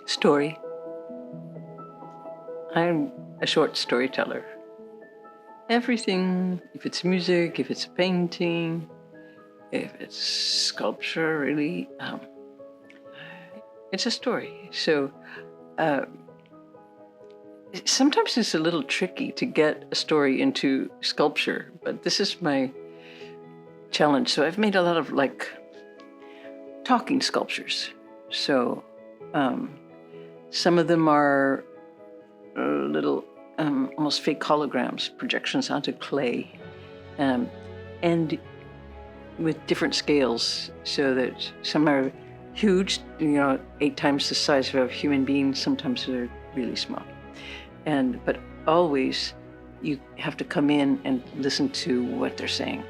Story. I'm a short storyteller. Everything, if it's music, if it's a painting, if it's sculpture, really, it's a story. So sometimes it's a little tricky to get a story into sculpture, but this is my challenge. So I've made a lot of talking sculptures. So some of them are little almost fake holograms, projections onto clay, and with different scales, so that some are huge, 8 times the size of a human being, sometimes they're really small. But always you have to come in and listen to what they're saying.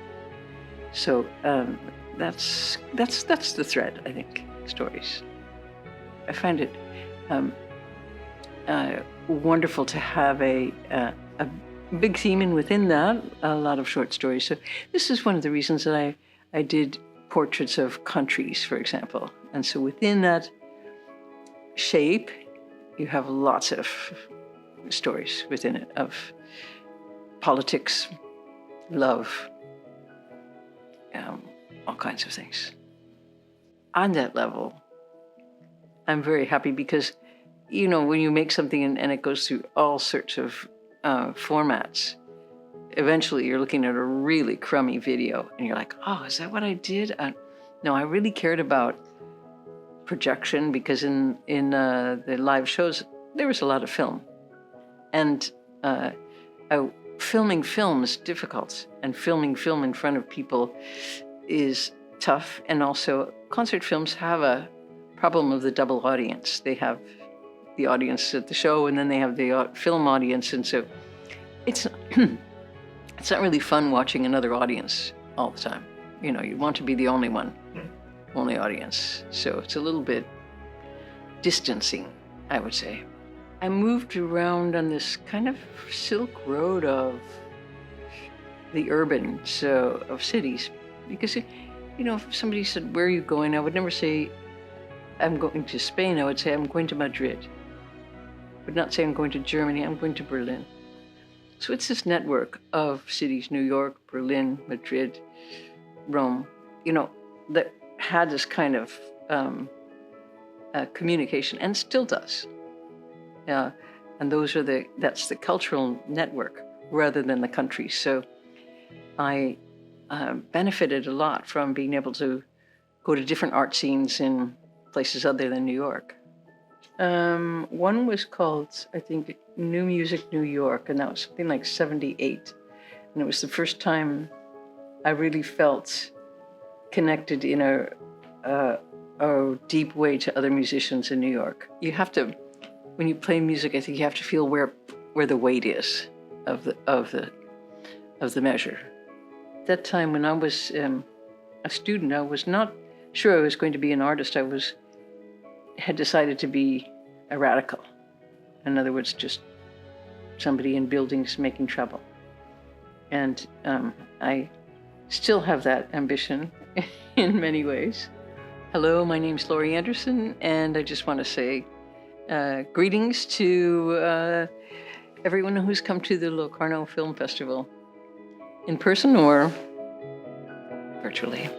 So that's the thread, I think, stories. I find it wonderful to have a big theme, and within that, a lot of short stories. So this is one of the reasons that I did portraits of countries, for example. And so within that shape, you have lots of stories within it of politics, love, all kinds of things. On that level, I'm very happy because, when you make something and it goes through all sorts of formats, eventually you're looking at a really crummy video and you're like, oh, is that what I did? No, I really cared about projection because in the live shows, there was a lot of film. And filming film is difficult, and filming film in front of people is tough. And also, concert films have a problem of the double audience. They have the audience at the show, and then they have the film audience, and so it's not really fun watching another audience all the time. You want to be the only one, only audience. So it's a little bit distancing, I would say. I moved around on this kind of Silk Road of the urban, so of cities, because if somebody said, where are you going? I would never say, I'm going to Spain. I would say, I'm going to Madrid. I would not say I'm going to Germany. I'm going to Berlin. So it's this network of cities, New York, Berlin, Madrid, Rome, that had this kind of communication, and still does. And that's the cultural network rather than the country. So I benefited a lot from being able to go to different art scenes in places other than New York. One was called, I think, New Music New York, and that was something like 1978. And it was the first time I really felt connected in a deep way to other musicians in New York. You have to, when you play music, I think you have to feel where the weight is of the measure. At that time, when I was a student, I was not sure I was going to be an artist. I had decided to be a radical. In other words, just somebody in buildings making trouble. And I still have that ambition in many ways. Hello, my name's Laurie Anderson, and I just want to say greetings to everyone who's come to the Locarno Film Festival, in person or virtually.